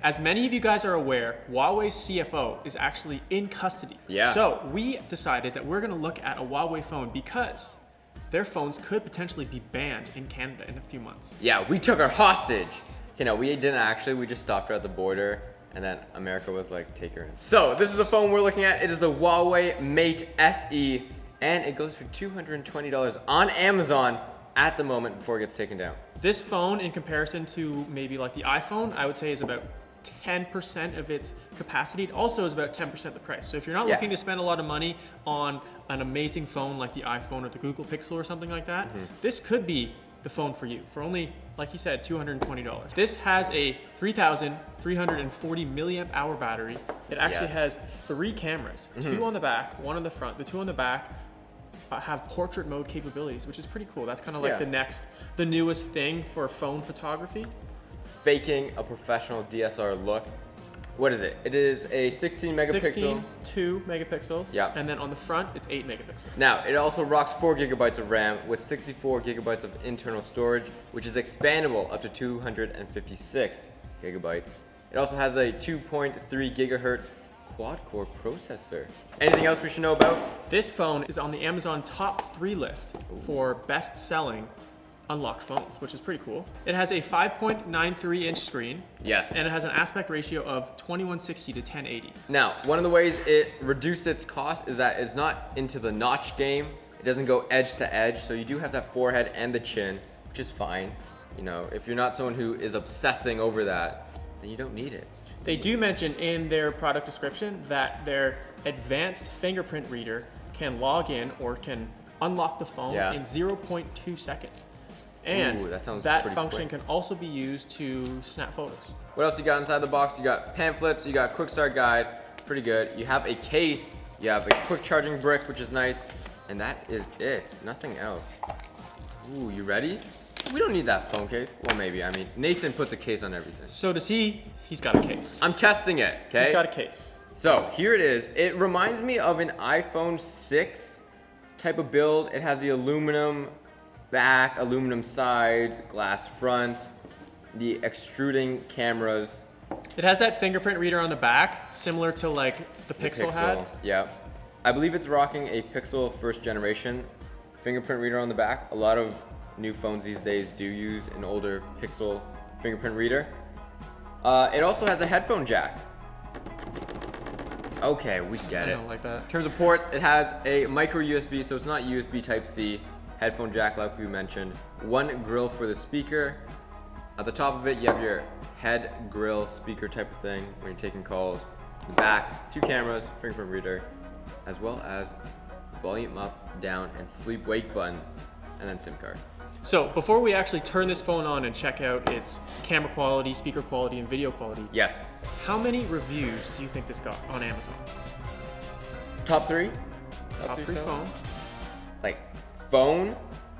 As many of you guys are aware, Huawei's CFO is actually in custody. Yeah. So we decided that we're gonna look at a Huawei phone because their phones could potentially be banned in Canada in a few months. Yeah, we took her hostage. You know, we didn't actually, we just stopped her at the border and then America was like, take her in. So this is the phone we're looking at. It is the Huawei Mate SE and it goes for $220 on Amazon at the moment before it gets taken down. This phone, in comparison to maybe like the iPhone, I would say is about 10% of its capacity. It also is about 10% the price. So if you're not looking to spend a lot of money on an amazing phone like the iPhone or the Google Pixel or something like that, this could be the phone for you for only, like you said, $220. This has a 3,340 milliamp hour battery. It actually has 3 cameras, 2 on the back, 1 on the front. The 2 on the back have portrait mode capabilities, which is pretty cool. That's kind of like the newest thing for phone photography. Faking a professional DSLR look. What is it? It is a 16 megapixel. 2 megapixels. Yeah. And then on the front, it's 8 megapixels. Now, it also rocks 4 gigabytes of RAM with 64 gigabytes of internal storage, which is expandable up to 256 gigabytes. It also has a 2.3 gigahertz quad-core processor. Anything else we should know about? This phone is on the Amazon top 3 list for best-selling unlocked phones, which is pretty cool. It has a 5.93 inch screen. Yes. And it has an aspect ratio of 2160 to 1080. Now, one of the ways it reduced its cost is that it's not into the notch game. It doesn't go edge to edge, so you do have that forehead and the chin, which is fine. You know, if you're not someone who is obsessing over that, then you don't need it. They do mention in their product description that their advanced fingerprint reader can log in or can unlock the phone in 0.2 seconds. And that function can also be used to snap photos. What else you got inside the box? You got pamphlets, you got quick start guide, pretty good. You have a case, you have a quick charging brick, which is nice, and that is it, nothing else. Ooh, you ready? We don't need that phone case. Well, maybe, I mean, Nathan puts a case on everything. So does he? He's got a case. I'm testing it, okay? He's got a case. So here it is. It reminds me of an iPhone 6 type of build. It has the aluminum back, aluminum sides, glass front, the extruding cameras. It has that fingerprint reader on the back, similar to like the Pixel had. Yeah. I believe it's rocking a Pixel first generation fingerprint reader on the back. A lot of new phones these days do use an older Pixel fingerprint reader. It also has a headphone jack. Okay, we get it. I don't like that. In terms of ports, it has a micro USB, so it's not USB Type-C. Headphone jack like we mentioned. 1 grill for the speaker. At the top of it, you have your head grill speaker type of thing when you're taking calls. The back, 2 cameras, fingerprint reader, as well as volume up, down, and sleep wake button, and then SIM card. So before we actually turn this phone on and check out its camera quality, speaker quality, and video quality, yes. How many reviews do you think this got on Amazon? Top 3? Top 3 phone. Like phone?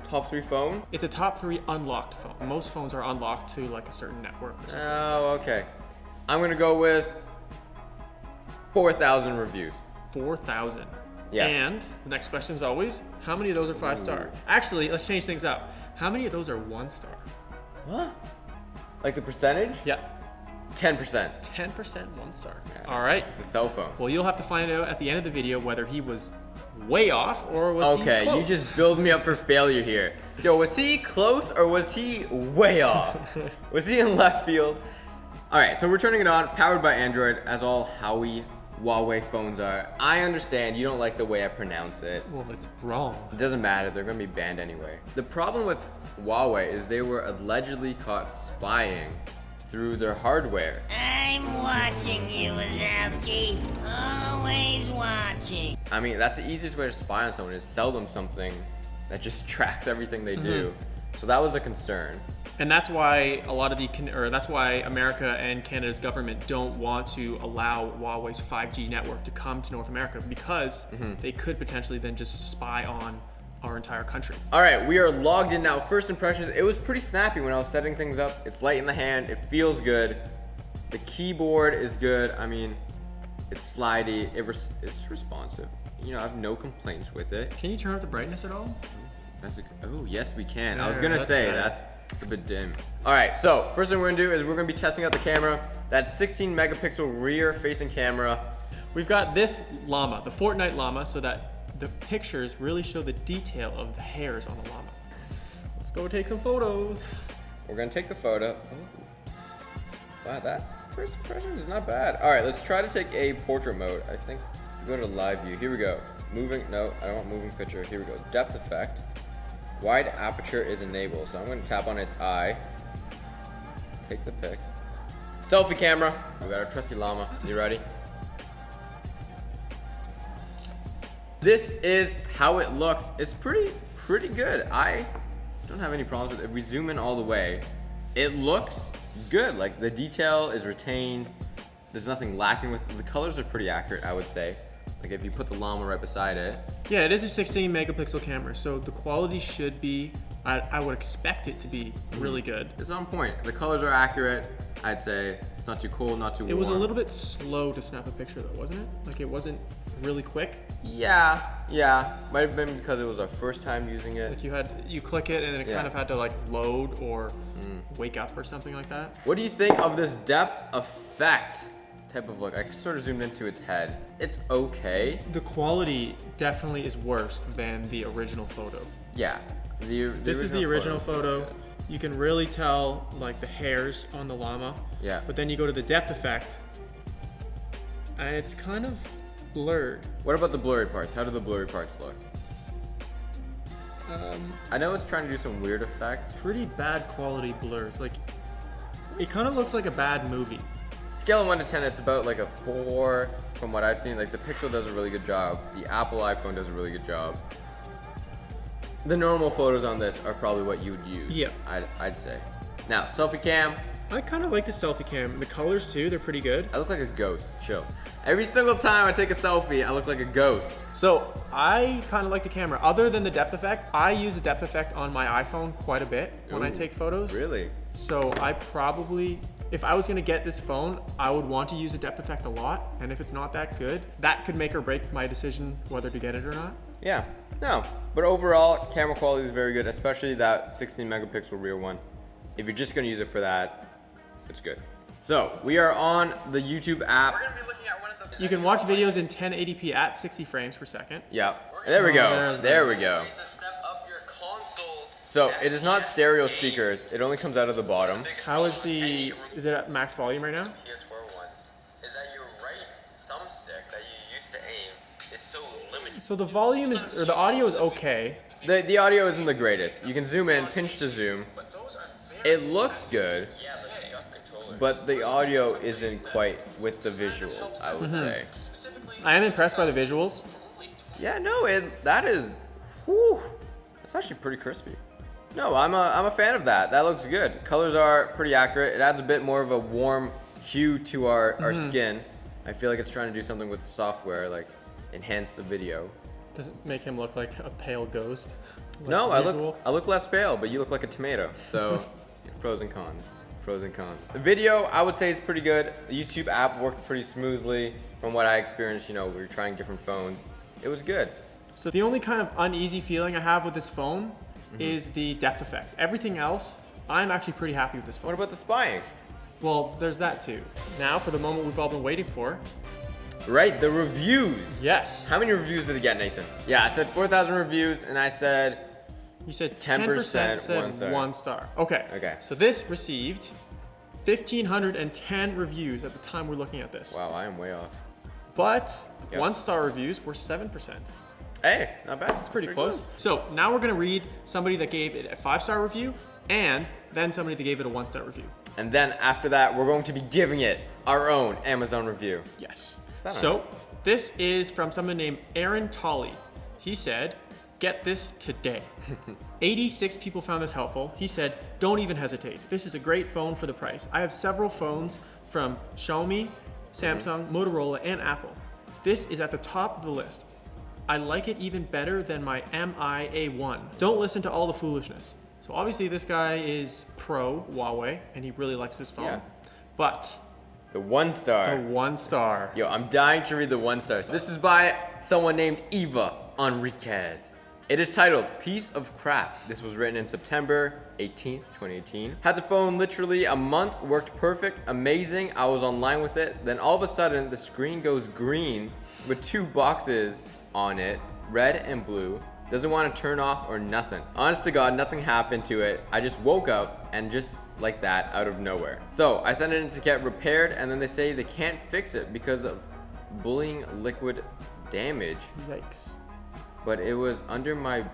Top 3 phone? It's a top 3 unlocked phone. Most phones are unlocked to like a certain network or something. Oh, okay. I'm gonna go with 4,000 reviews. 4,000. Yes. And the next question is always, how many of those are 5-star? Actually, let's change things up. How many of those are 1-star? What? Like the percentage? Yeah. 10%. 10% 1-star. Yeah. All right. It's a cell phone. Well, you'll have to find out at the end of the video whether he was way off or was he close. Okay, you just build me up for failure here. Yo, was he close or was he way off? Was he in left field? All right, so we're turning it on, powered by Android, as all Huawei phones are. I understand you don't like the way I pronounce it. Well, it's wrong. It doesn't matter, they're gonna be banned anyway. The problem with Huawei is they were allegedly caught spying through their hardware. I'm watching you, Wazowski. Always watching. I mean, that's the easiest way to spy on someone, is sell them something that just tracks everything they do. So that was a concern. And that's why that's why America and Canada's government don't want to allow Huawei's 5G network to come to North America, because they could potentially then just spy on our entire country. All right, we are logged in now. First impressions, it was pretty snappy when I was setting things up. It's light in the hand, it feels good. The keyboard is good. I mean, it's slidey, it's responsive. You know, I have no complaints with it. Can you turn up the brightness at all? Oh, yes we can. I was gonna say, It's a bit dim. All right, so first thing we're gonna do is we're gonna be testing out the camera. That 16 megapixel rear facing camera. We've got this llama, the Fortnite llama, so that the pictures really show the detail of the hairs on the llama. Let's go take some photos. We're gonna take the photo. Ooh. Wow, that first impression is not bad. All right, let's try to take a portrait mode. I think go to live view. Here we go. Moving, no, I don't want moving picture. Here we go. Depth effect. Wide aperture is enabled. So I'm gonna tap on its eye. Take the pic. Selfie camera. We got our trusty llama. You ready? This is how it looks. It's pretty good. I don't have any problems with it. If we zoom in all the way, it looks good. Like the detail is retained. There's nothing lacking with the colors are pretty accurate, I would say. Like if you put the llama right beside it. Yeah, it is a 16 megapixel camera, so the quality should be, I would expect it to be really good. It's on point. The colors are accurate. I'd say it's not too cold, not too warm. It was a little bit slow to snap a picture though, wasn't it? Like it wasn't really quick. Yeah. Might have been because it was our first time using it. Like you click it and then it Yeah. kind of had to like load or wake up or something like that. What do you think of this depth effect type of look? I sort of zoomed into its head. It's okay. The quality definitely is worse than the original photo. Yeah. This is the original photo. You can really tell like the hairs on the llama. Yeah. But then you go to the depth effect and it's kind of blurred. What about the blurry parts? How do the blurry parts look? I know it's trying to do some weird effect. Pretty bad quality blurs. Like it kind of looks like a bad movie. Scale of 1 to 10, it's about like a 4 from what I've seen. Like the Pixel does a really good job. The Apple iPhone does a really good job. The normal photos on this are probably what you would use. Yeah. I'd say. Now, selfie cam. I kind of like the selfie cam. The colors too, they're pretty good. I look like a ghost. Chill. Every single time I take a selfie, I look like a ghost. So I kind of like the camera. Other than the depth effect, I use the depth effect on my iPhone quite a bit when I Ooh, take photos. Really? So I probably, if I was gonna get this phone, I would want to use the depth effect a lot. And if it's not that good, that could make or break my decision whether to get it or not. Yeah. No. But overall, camera quality is very good, especially that 16 megapixel rear one. If you're just gonna use it for that, it's good. So we are on the YouTube app. You can watch videos in 1080p at 60 frames per second. Yeah. There we go. There we go. So it is not stereo speakers. It only comes out of the bottom. How is is it at max volume right now? PS4 one is that your right thumbstick that you used to aim is so limited. So the volume is, or the audio is okay. The audio isn't the greatest. You can zoom in, pinch to zoom. It looks good, but the audio isn't quite with the visuals, I would say. I am impressed by the visuals. Yeah, no, that is, whew, that's actually pretty crispy. No, I'm a fan of that. That looks good. Colors are pretty accurate. It adds a bit more of a warm hue to our skin. I feel like it's trying to do something with software, like enhance the video. Does it make him look like a pale ghost? Like No, I visual? look less pale, but you look like a tomato. So, pros and cons. Pros and cons. The video, I would say, is pretty good. The YouTube app worked pretty smoothly. From what I experienced, you know, we were trying different phones. It was good. So the only kind of uneasy feeling I have with this phone is the depth effect. Everything else, I'm actually pretty happy with this phone. What about the spying? Well, there's that too. Now for the moment we've all been waiting for. Right, the reviews. Yes. How many reviews did it get, Nathan? Yeah, I said 4,000 reviews, and I said You said 10% said 1 star. 1 star. Okay. Okay. So this received 1,510 reviews at the time we're looking at this. Wow, I am way off. But Yep. 1 star reviews were 7%. Hey, not bad. It's pretty close. So now we're gonna read somebody that gave it a 5-star review and then somebody that gave it a 1-star review. And then after that, we're going to be giving it our own Amazon review. Yes. Sound So this is from someone named Aaron Tolley. He said, get this today. 86 people found this helpful. He said, don't even hesitate. This is a great phone for the price. I have several phones from Xiaomi, Samsung, Motorola, and Apple. This is at the top of the list. I like it even better than my MI-A1. Don't listen to all the foolishness. So obviously this guy is pro Huawei and he really likes this phone. Yeah. But The 1 star. the 1 star. Yo, I'm dying to read the 1 stars. This is by someone named Eva Enriquez. It is titled Piece of Crap. This was written in September 18th, 2018. Had the phone literally a month, worked perfect, amazing. I was online with it. Then all of a sudden, the screen goes green with 2 boxes on it, red and blue. Doesn't want to turn off or nothing. Honest to God, nothing happened to it. I just woke up and just like that, out of nowhere. So I sent it in to get repaired, and then they say they can't fix it because of bullying liquid damage. Yikes. But it was under my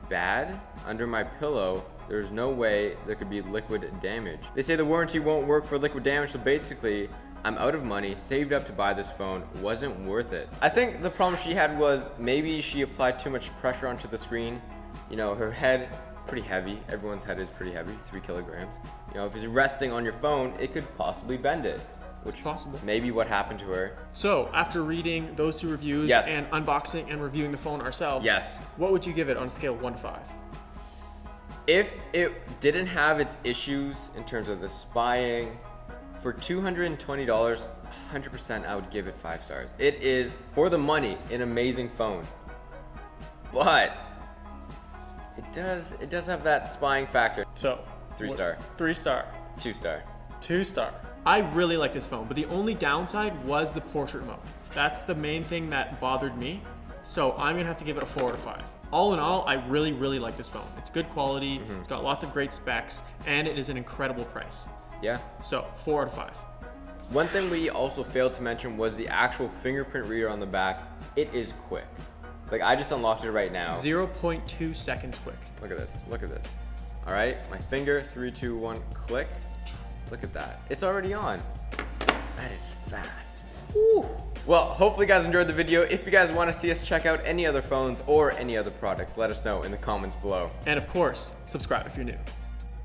bed, under my pillow. There's no way there could be liquid damage. They say the warranty won't work for liquid damage, so basically, I'm out of money, saved up to buy this phone, wasn't worth it. I think the problem she had was maybe she applied too much pressure onto the screen. You know, her head, pretty heavy. Everyone's head is pretty heavy, 3 kilograms. You know, if it's resting on your phone, it could possibly bend it. Which possible. Maybe what happened to her. So after reading those 2 reviews Yes. and unboxing and reviewing the phone ourselves, Yes. what would you give it on a scale of 1 to 5? If it didn't have its issues in terms of the spying, for $220, 100% I would give it 5 stars. It is, for the money, an amazing phone. But it does have that spying factor. So 3 star. 3 star. 2 star. 2 star. I really like this phone, but the only downside was the portrait mode. That's the main thing that bothered me. So I'm gonna have to give it a 4 out of 5. All in all, I really, really like this phone. It's good quality, It's got lots of great specs, and it is an incredible price. Yeah. So 4 out of 5. One thing we also failed to mention was the actual fingerprint reader on the back. It is quick. Like, I just unlocked it right now. 0.2 seconds quick. Look at this, look at this. All right, my finger, 3, 2, 1, click. Look at that, it's already on. That is fast. Woo. Well, hopefully you guys enjoyed the video. If you guys want to see us check out any other phones or any other products, let us know in the comments below. And of course, subscribe if you're new.